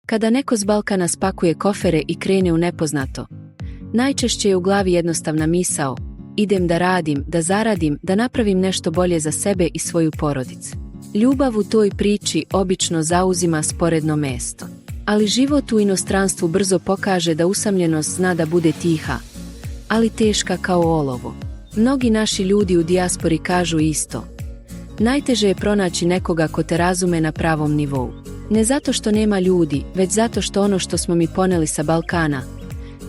Kada neko s Balkana spakuje kofere i krene u nepoznato, najčešće je u glavi jednostavna misao: idem da radim, da zaradim, da napravim nešto bolje za sebe i svoju porodicu. Ljubav u toj priči obično zauzima sporedno mesto. Ali život u inostranstvu brzo pokaže da usamljenost zna da bude tiha, ali teška kao olovo. Mnogi naši ljudi u dijaspori kažu isto: najteže je pronaći nekoga ko te razume na pravom nivou. Ne zato što nema ljudi, već zato što ono što smo mi poneli sa Balkana,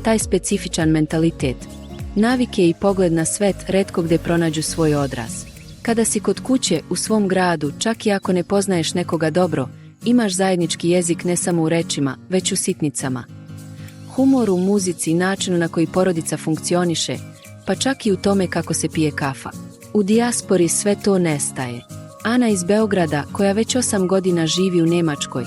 taj specifičan mentalitet, navike i pogled na svet retko gde pronađu svoj odraz. Kada si kod kuće, u svom gradu, čak i ako ne poznaješ nekoga dobro, imaš zajednički jezik ne samo u rečima, već u sitnicama. Humoru, muzici i načinu na koji porodica funkcioniše, pa čak i u tome kako se pije kafa. U dijaspori sve to nestaje. Ana iz Beograda, koja već 8 godina živi u Njemačkoj,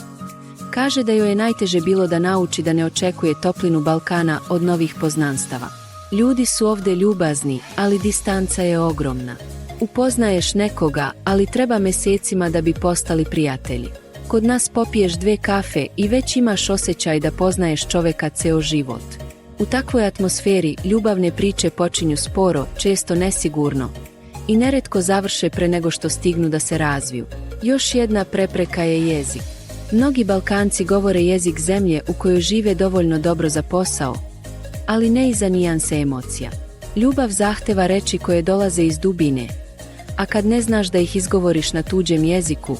kaže da joj je najteže bilo da nauči da ne očekuje toplinu Balkana od novih poznanstava. Ljudi su ovde ljubazni, ali distanca je ogromna. Upoznaješ nekoga, ali treba mesecima da bi postali prijatelji. Kod nas popiješ 2 kafe i već imaš osjećaj da poznaješ čoveka ceo život. U takvoj atmosferi ljubavne priče počinju sporo, često nesigurno, i neretko završe pre nego što stignu da se razviju. Još jedna prepreka je jezik. Mnogi Balkanci govore jezik zemlje u kojoj žive dovoljno dobro za posao, ali ne i za nijanse emocija. Ljubav zahteva reči koje dolaze iz dubine, a kad ne znaš da ih izgovoriš na tuđem jeziku,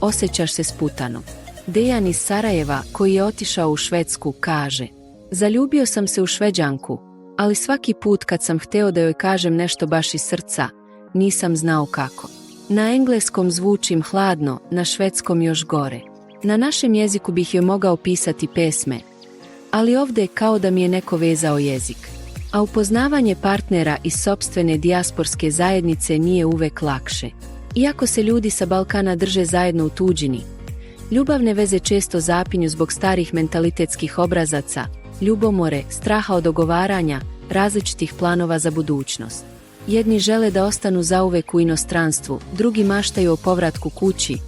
osjećaš se sputano. Dejan iz Sarajeva, koji je otišao u Švedsku, kaže: zaljubio sam se u Šveđanku, ali svaki put kad sam hteo da joj kažem nešto baš iz srca, nisam znao kako. Na engleskom zvučim hladno, na švedskom još gore. Na našem jeziku bih joj mogao pisati pesme, ali ovde kao da mi je neko vezao jezik. A upoznavanje partnera iz sopstvene dijasporske zajednice nije uvek lakše. Iako se ljudi sa Balkana drže zajedno u tuđini, ljubavne veze često zapinju zbog starih mentalitetskih obrazaca, ljubomore, straha od dogovaranja, različitih planova za budućnost. Jedni žele da ostanu zauvek u inostranstvu, drugi maštaju o povratku kući,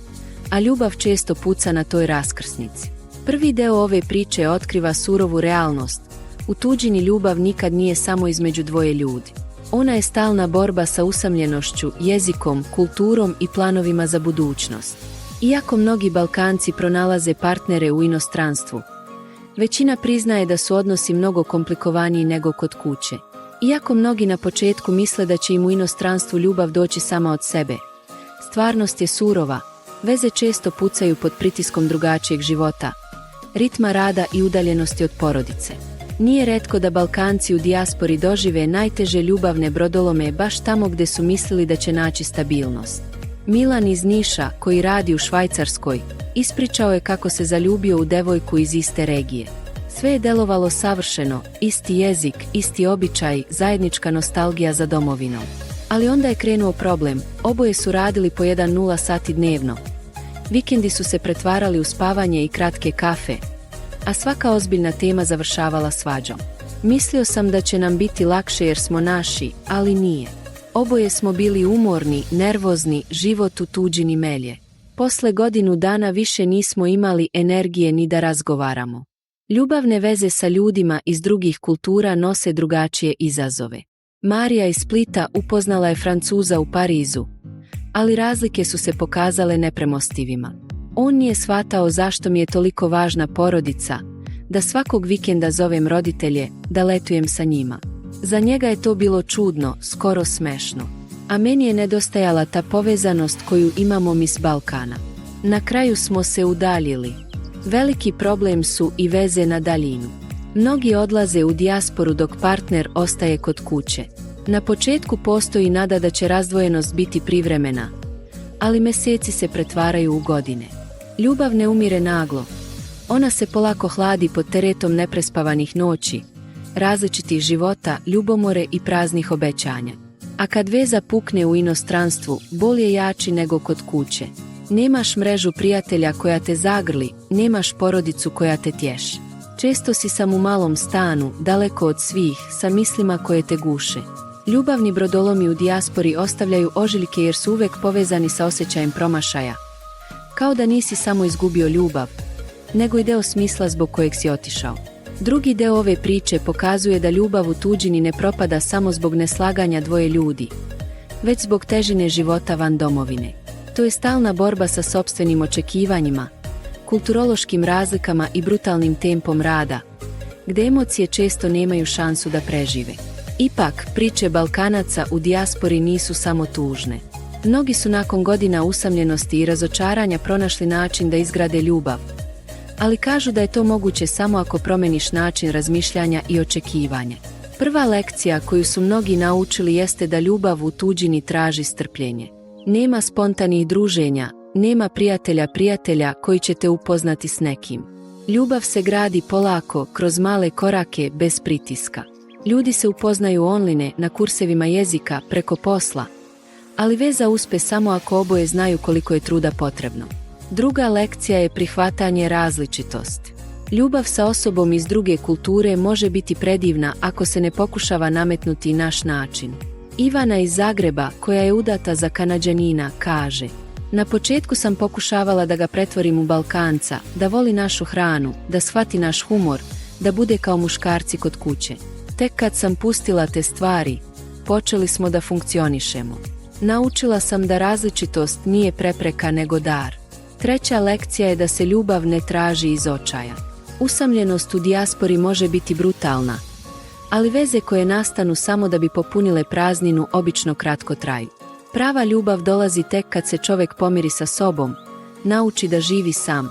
a ljubav često puca na toj raskrsnici. Prvi deo ove priče otkriva surovu realnost. U tuđini ljubav nikad nije samo između dvoje ljudi. Ona je stalna borba sa usamljenošću, jezikom, kulturom i planovima za budućnost. Iako mnogi Balkanci pronalaze partnere u inostranstvu, većina priznaje da su odnosi mnogo komplikovaniji nego kod kuće. Iako mnogi na početku misle da će im u inostranstvu ljubav doći sama od sebe, stvarnost je surova, veze često pucaju pod pritiskom drugačijeg života, ritma rada i udaljenosti od porodice. Nije retko da Balkanci u dijaspori dožive najteže ljubavne brodolome baš tamo gde su mislili da će naći stabilnost. Milan iz Niša, koji radi u Švajcarskoj, ispričao je kako se zaljubio u devojku iz iste regije. Sve je delovalo savršeno, isti jezik, isti običaj, zajednička nostalgija za domovinom. Ali onda je krenuo problem, oboje su radili po 1-0 sati dnevno. Vikendi su se pretvarali u spavanje i kratke kafe, a svaka ozbiljna tema završavala svađom. Mislio sam da će nam biti lakše jer smo naši, ali nije. Oboje smo bili umorni, nervozni, život u tuđini melje. Posle godinu dana više nismo imali energije ni da razgovaramo. Ljubavne veze sa ljudima iz drugih kultura nose drugačije izazove. Marija iz Splita upoznala je Francuza u Parizu, ali razlike su se pokazale nepremostivima. On nije shvatao zašto mi je toliko važna porodica, da svakog vikenda zovem roditelje, da letujem sa njima. Za njega je to bilo čudno, skoro smešno. A meni je nedostajala ta povezanost koju imamo mi s Balkana. Na kraju smo se udaljili. Veliki problem su i veze na daljinu. Mnogi odlaze u dijasporu dok partner ostaje kod kuće. Na početku postoji nada da će razdvojenost biti privremena, ali meseci se pretvaraju u godine. Ljubav ne umire naglo. Ona se polako hladi pod teretom neprespavanih noći, različitih života, ljubomore i praznih obećanja. A kad veza pukne u inostranstvu, bol je jači nego kod kuće. Nemaš mrežu prijatelja koja te zagrli, nemaš porodicu koja te tješi. Često si sam u malom stanu, daleko od svih, sa mislima koje te guše. Ljubavni brodolomi u dijaspori ostavljaju ožiljke jer su uvek povezani sa osjećajem promašaja. Kao da nisi samo izgubio ljubav, nego i deo smisla zbog kojeg si otišao. Drugi deo ove priče pokazuje da ljubav u tuđini ne propada samo zbog neslaganja dvoje ljudi, već zbog težine života van domovine. To je stalna borba sa sopstvenim očekivanjima, kulturološkim razlikama i brutalnim tempom rada, gde emocije često nemaju šansu da prežive. Ipak, priče Balkanaca u dijaspori nisu samo tužne. Mnogi su nakon godina usamljenosti i razočaranja pronašli način da izgrade ljubav, ali kažu da je to moguće samo ako promeniš način razmišljanja i očekivanja. Prva lekcija koju su mnogi naučili jeste da ljubav u tuđini traži strpljenje. Nema spontanih druženja, nema prijatelja koji će te upoznati s nekim. Ljubav se gradi polako, kroz male korake, bez pritiska. Ljudi se upoznaju online, na kursevima jezika, preko posla, ali veza uspe samo ako oboje znaju koliko je truda potrebno. Druga lekcija je prihvatanje različitosti. Ljubav sa osobom iz druge kulture može biti predivna ako se ne pokušava nametnuti naš način. Ivana iz Zagreba, koja je udata za Kanađanina, kaže: na početku sam pokušavala da ga pretvorim u Balkanca, da voli našu hranu, da shvati naš humor, da bude kao muškarci kod kuće. Tek kad sam pustila te stvari, počeli smo da funkcionišemo. Naučila sam da različitost nije prepreka nego dar. Treća lekcija je da se ljubav ne traži iz očaja. Usamljenost u dijaspori može biti brutalna, ali veze koje nastanu samo da bi popunile prazninu obično kratko traju. Prava ljubav dolazi tek kad se čovjek pomiri sa sobom, nauči da živi sam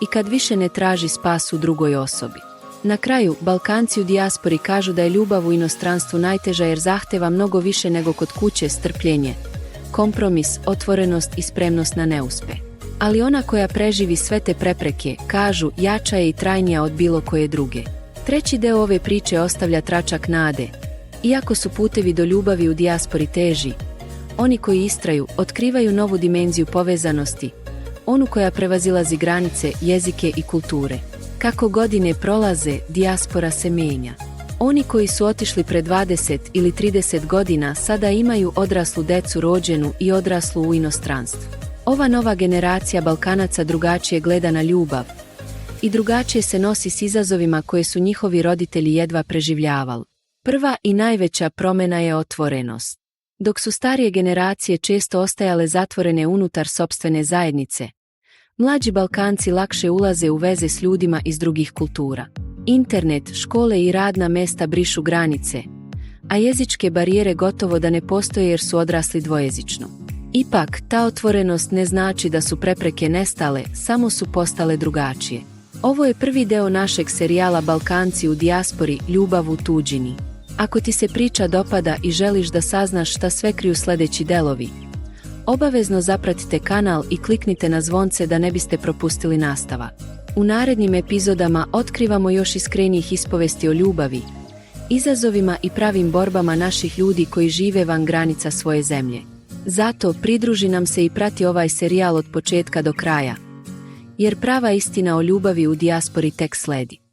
i kad više ne traži spas u drugoj osobi. Na kraju, Balkanci u dijaspori kažu da je ljubav u inostranstvu najteža jer zahteva mnogo više nego kod kuće: strpljenje, kompromis, otvorenost i spremnost na neuspeh. Ali ona koja preživi sve te prepreke, kažu, jača je i trajnija od bilo koje druge. Treći deo ove priče ostavlja tračak nade. Iako su putevi do ljubavi u dijaspori teži, oni koji istraju otkrivaju novu dimenziju povezanosti, onu koja prevazilazi granice, jezike i kulture. Kako godine prolaze, dijaspora se menja. Oni koji su otišli pre 20 ili 30 godina sada imaju odraslu decu rođenu i odraslu u inostranstvu. Ova nova generacija Balkanaca drugačije gleda na ljubav i drugačije se nosi s izazovima koje su njihovi roditelji jedva preživljavali. Prva i najveća promjena je otvorenost. Dok su starije generacije često ostajale zatvorene unutar sopstvene zajednice, mlađi Balkanci lakše ulaze u veze s ljudima iz drugih kultura. Internet, škole i radna mesta brišu granice, a jezičke barijere gotovo da ne postoje jer su odrasli dvojezično. Ipak, ta otvorenost ne znači da su prepreke nestale, samo su postale drugačije. Ovo je prvi deo našeg serijala Balkanci u dijaspori, ljubav u tuđini. Ako ti se priča dopada i želiš da saznaš šta sve kriju sljedeći delovi, obavezno zapratite kanal i kliknite na zvonce da ne biste propustili nastavak. U narednim epizodama otkrivamo još iskrenijih ispovesti o ljubavi, izazovima i pravim borbama naših ljudi koji žive van granica svoje zemlje. Zato pridruži nam se i prati ovaj serijal od početka do kraja, jer prava istina o ljubavi u dijaspori tek sledi.